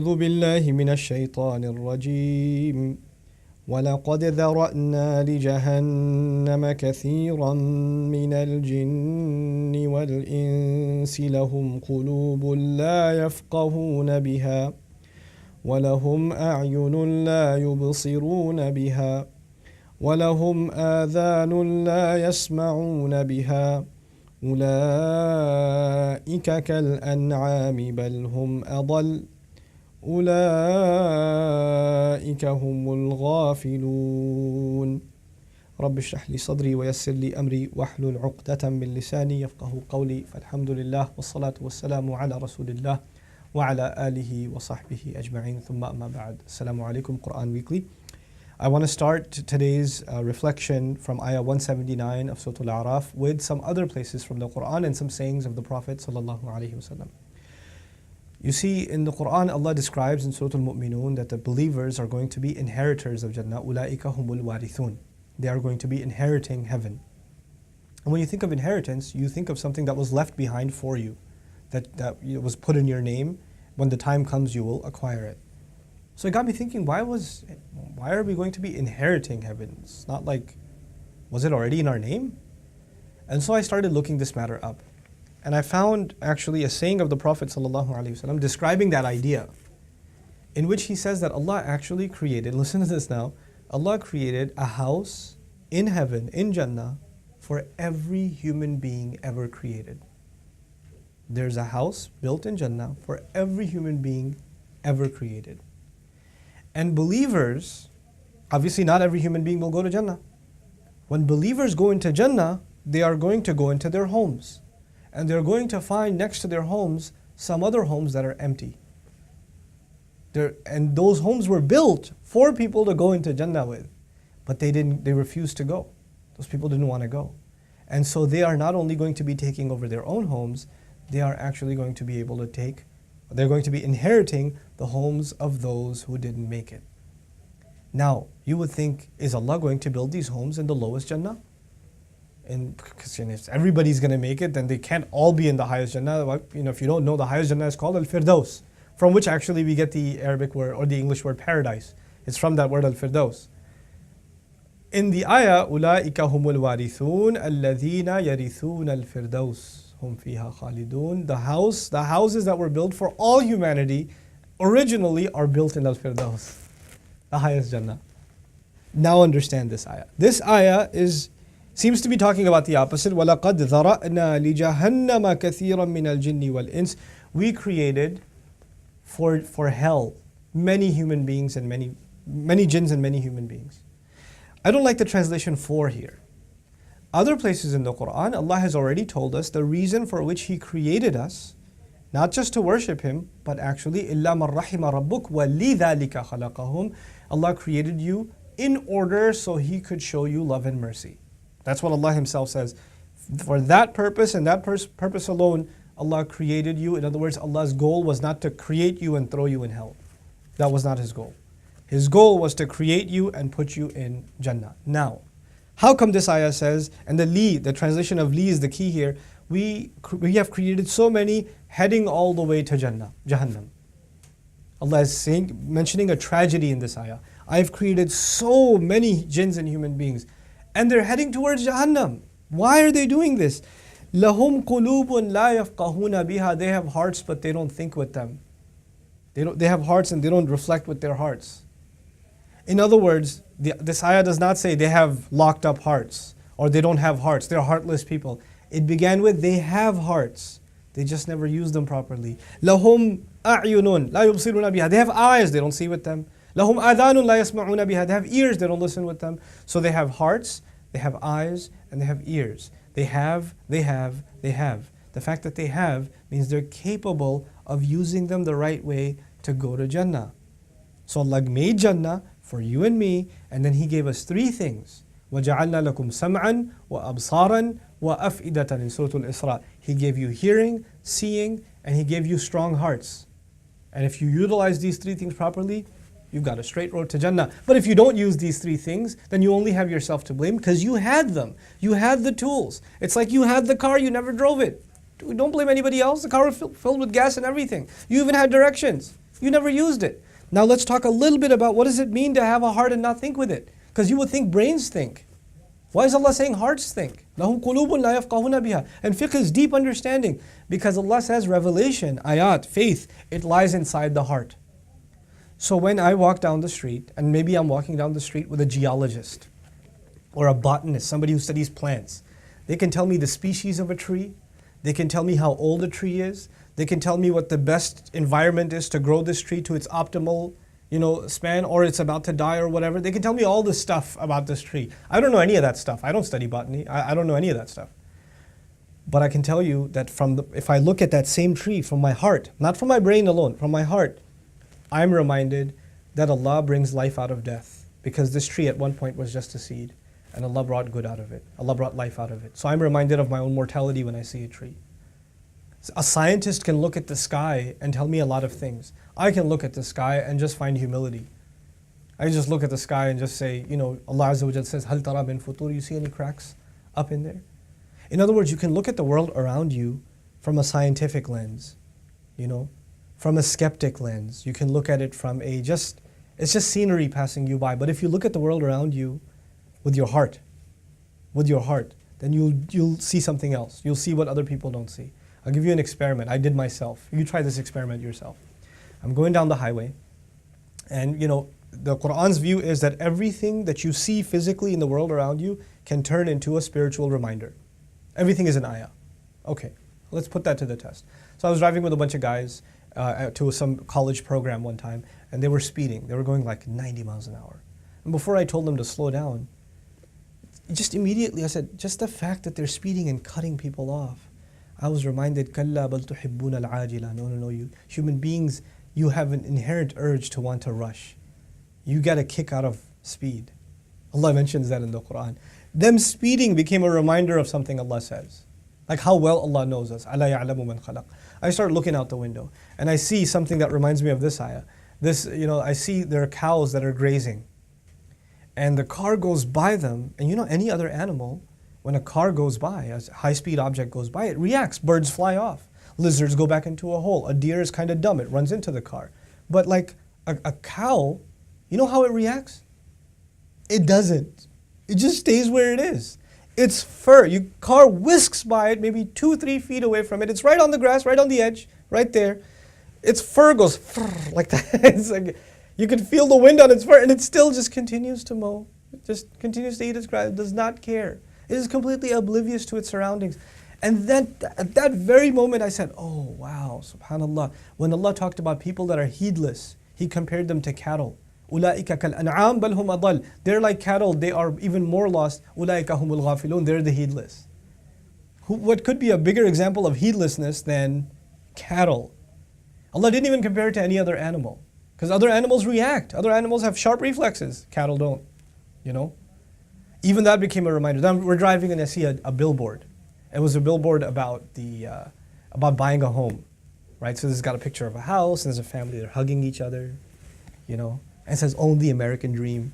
أعوذ بالله من الشيطان الرجيم ولقد ذرأنا لجهنم كثيرا من الجن والإنس لهم قلوب لا يفقهون بها ولهم أعين لا يبصرون بها ولهم آذان لا يسمعون بها أولئك كالأنعام بل هم أضل أولئك هم الغافلون رب اشرح لي صدري ويسر لي أمري واحلل عقدة من لساني يفقه قولي فالحمد لله والصلاة والسلام على رسول الله وعلى آله وصحبه أجمعين ثم أما بعد السلام عليكم Quran Weekly. I want to start today's reflection from Ayah 179 of Surah Al-A'raf with some other places from the Quran and some sayings of the Prophet sallallahu alaihi wasallam. You see, in the Quran, Allah describes in Surah Al-Mu'minun that the believers are going to be inheritors of Jannah. Ulaika humul warithun. They are going to be inheriting heaven. And when you think of inheritance, you think of something that was left behind for you, that was put in your name. When the time comes, you will acquire it. So it got me thinking, why are we going to be inheriting heaven? It's not like, was it already in our name? And so I started looking this matter up. And I found actually a saying of the Prophet ﷺ describing that idea, in which he says that Allah actually created, listen to this now, Allah created a house in heaven, in Jannah, for every human being ever created. There's a house built in Jannah for every human being ever created. And believers, obviously not every human being will go to Jannah. When believers go into Jannah, they are going to go into their homes. And they're going to find next to their homes some other homes that are empty. And those homes were built for people to go into Jannah with. But they refused to go. Those people didn't want to go. And so they are not only going to be taking over their own homes, they are actually going to be able to they're going to be inheriting the homes of those who didn't make it. Now, you would think, is Allah going to build these homes in the lowest Jannah? Because if everybody's going to make it, then they can't all be in the highest Jannah. If you don't know, the highest Jannah is called Al-Firdaus, from which actually we get the Arabic word or the English word paradise. It's from that word Al-Firdaus. In the ayah, أُولَٰئِكَ هُمُ الْوَارِثُونَ الَّذِينَ يَرِثُونَ الْفِرْدَوْسِ هُمْ فِيهَا خَالِدُونَ. The houses that were built for all humanity originally are built in Al-Firdaus, the highest Jannah. Now understand this ayah. This ayah seems to be talking about the opposite. وَلَقَدْ ذَرَأْنَا لِجَهَنَّمَ كَثِيرًا مِنَ الْجِنِّ وَالْإِنسِ. We created for hell many human beings and many jinns and many human beings. I don't like the translation for here. Other places in the Quran, Allah has already told us the reason for which He created us, not just to worship Him, but actually إِلَّا مَنْ رَحِمَ رَبُّكَ وَلِذَلِكَ خَلَقَهُمْ. Allah created you in order so He could show you love and mercy. That's what Allah Himself says. For that purpose and that purpose alone, Allah created you. In other words, Allah's goal was not to create you and throw you in hell. That was not His goal. His goal was to create you and put you in Jannah. Now, how come this ayah says, and the translation of li is the key here, we have created so many heading all the way to Jahannam. Allah is mentioning a tragedy in this ayah. I've created so many jinns and human beings, and they're heading towards Jahannam. Why are they doing this? لَهُمْ قُلُوبٌ لَا يَفْقَهُونَ بِهَا. They have hearts, but they don't think with them. They have hearts and they don't reflect with their hearts. In other words, this ayah does not say they have locked up hearts or they don't have hearts. They're heartless people. It began with they have hearts. They just never use them properly. لَهُمْ أَعْيُنٌ لَا يُبْصِرُونَ بِهَا. They have eyes, they don't see with them. لَهُمْ آذَانٌ لَا يَسْمَعُونَ بِهَا. They have ears, they don't listen with them. So they have hearts, they have eyes, and they have ears. They have. The fact that they have means they're capable of using them the right way to go to Jannah. So Allah made Jannah for you and me, and then He gave us three things. وَجَعَلْنَا لَكُمْ سَمْعًا وَأَبْصَارًا وَأَفْئِدَةً in Surah Al-Isra. He gave you hearing, seeing, and He gave you strong hearts. And if you utilize these three things properly, you've got a straight road to Jannah. But if you don't use these three things, then you only have yourself to blame because you had them. You had the tools. It's like you had the car, you never drove it. Don't blame anybody else. The car was filled with gas and everything. You even had directions. You never used it. Now let's talk a little bit about what does it mean to have a heart and not think with it? Because you would think brains think. Why is Allah saying hearts think? لَهُمْ قُلُوبٌ لَا يَفْقَهُونَ بِهَا. And fiqh is deep understanding. Because Allah says revelation, ayat, faith, it lies inside the heart. So when I walk down the street, and maybe I'm walking down the street with a geologist, or a botanist, somebody who studies plants, they can tell me the species of a tree, they can tell me how old a tree is, they can tell me what the best environment is to grow this tree to its optimal span, or it's about to die or whatever. They can tell me all this stuff about this tree. I don't know any of that stuff. I don't study botany. I don't know any of that stuff. But I can tell you that if I look at that same tree from my heart, not from my brain alone, from my heart, I'm reminded that Allah brings life out of death. Because this tree at one point was just a seed, and Allah brought good out of it. Allah brought life out of it. So I'm reminded of my own mortality when I see a tree. A scientist can look at the sky and tell me a lot of things. I can look at the sky and just find humility. I just look at the sky and just say, Allah Azza wa Jal says, "Hal tara min futur?" You see any cracks up in there? In other words, you can look at the world around you from a scientific lens, from a skeptic lens. You can look at it from it's just scenery passing you by. But if you look at the world around you with your heart, then you'll see something else. You'll see what other people don't see. I'll give you an experiment. I did myself. You try this experiment yourself. I'm going down the highway, and the Qur'an's view is that everything that you see physically in the world around you can turn into a spiritual reminder. Everything is an ayah. Okay, let's put that to the test. So I was driving with a bunch of guys to some college program one time, and they were speeding. They were going like 90 miles an hour. And before I told them to slow down, just immediately I said, just the fact that they're speeding and cutting people off, I was reminded, كَلَّا بَلْ تُحِبُّونَ الْعَاجِلَةَ. No, you human beings, you have an inherent urge to want to rush. You get a kick out of speed. Allah mentions that in the Quran. Them speeding became a reminder of something Allah says. Like how well Allah knows us. أَلَا يَعْلَمُ مَنْ خَلَقَ. I start looking out the window, and I see something that reminds me of this ayah. I see there are cows that are grazing. And the car goes by them, and any other animal, when a car goes by, a high-speed object goes by, it reacts. Birds fly off. Lizards go back into a hole. A deer is kind of dumb. It runs into the car. But like a cow, you know how it reacts? It doesn't. It just stays where it is. Its fur, your car whisks by it, maybe 2-3 feet away from it. It's right on the grass, right on the edge, right there. Its fur goes like that. It's like, you can feel the wind on its fur, and it still just continues to mow. It just continues to eat its grass. It does not care. It is completely oblivious to its surroundings. And then at that very moment I said, oh wow, subhanallah. When Allah talked about people that are heedless, He compared them to cattle. أُولَٰئِكَ كَالْأَنْعَامِ بَلْ هُمْ أَضَلُّ. They're like cattle, they are even more lost. أُولَٰئِكَ هُمُ الْغَافِلُونَ. They're the heedless. What could be a bigger example of heedlessness than cattle? Allah didn't even compare it to any other animal. Because other animals react. Other animals have sharp reflexes. Cattle don't. Even that became a reminder. Then we're driving and I see a billboard. It was a billboard about about buying a home, right? So this has got a picture of a house, and there's a family, they're hugging each other, and it says, own the American dream.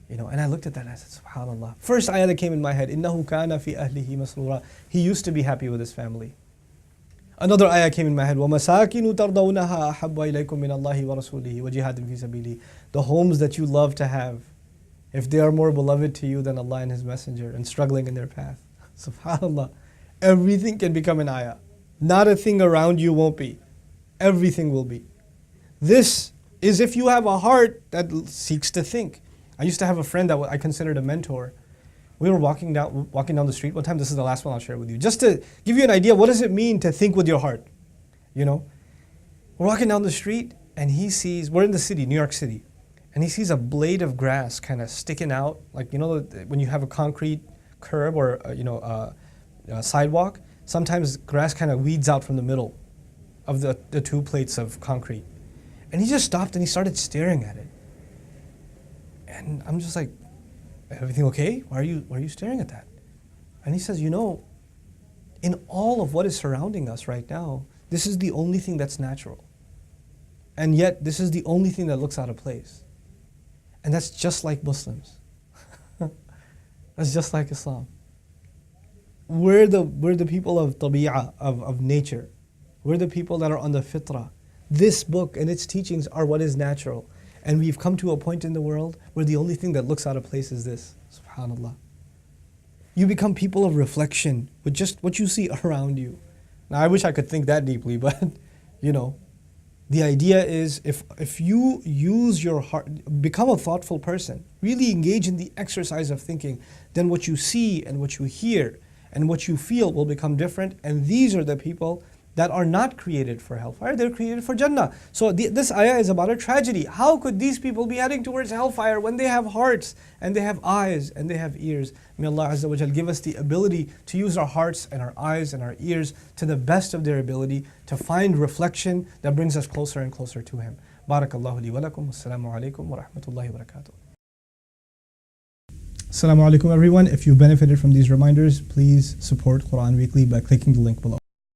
And I looked at that and I said, subhanallah. First ayah that came in my head, إِنَّهُ كَانَ فِي أَهْلِهِ مَسْرُورًا. He used to be happy with his family. Another ayah came in my head, وَمَسَاكِنُ تَرْضَوْنَهَا أَحَبَّ إِلَيْكُم مِّنَ اللَّهِ وَرَسُولِهِ وَجِهَادٍ فِي سَبِيلِهِ. The homes that you love to have, if they are more beloved to you than Allah and His Messenger, and struggling in their path. SubhanAllah. Everything can become an ayah. Not a thing around you won't be. Everything will be. This is if you have a heart that seeks to think. I used to have a friend that I considered a mentor. We were walking down the street one time. This is the last one I'll share with you. Just to give you an idea, what does it mean to think with your heart? We're walking down the street and he sees, we're in the city, New York City, and he sees a blade of grass kind of sticking out, like when you have a concrete curb or a sidewalk, sometimes grass kind of weeds out from the middle of the two plates of concrete. And he just stopped and he started staring at it. And I'm just like, everything okay? Why are you staring at that? And he says, in all of what is surrounding us right now, this is the only thing that's natural. And yet, this is the only thing that looks out of place. And that's just like Muslims. That's just like Islam. We're the people of tabi'ah, of nature. We're the people that are on the fitrah. This book and its teachings are what is natural. And we've come to a point in the world where the only thing that looks out of place is this. SubhanAllah. You become people of reflection with just what you see around you. Now, I wish I could think that deeply, but the idea is if you use your heart, become a thoughtful person, really engage in the exercise of thinking, then what you see and what you hear and what you feel will become different. And these are the people that are not created for hellfire, they're created for Jannah. So this ayah is about a tragedy. How could these people be heading towards hellfire when they have hearts and they have eyes and they have ears? May Allah Azza wa Jal give us the ability to use our hearts and our eyes and our ears to the best of their ability to find reflection that brings us closer and closer to Him. Barakallahu li wa lakum. Assalamu alaikum wa rahmatullahi wa barakatuh. Assalamu alaikum everyone. If you benefited from these reminders, please support Quran Weekly by clicking the link below.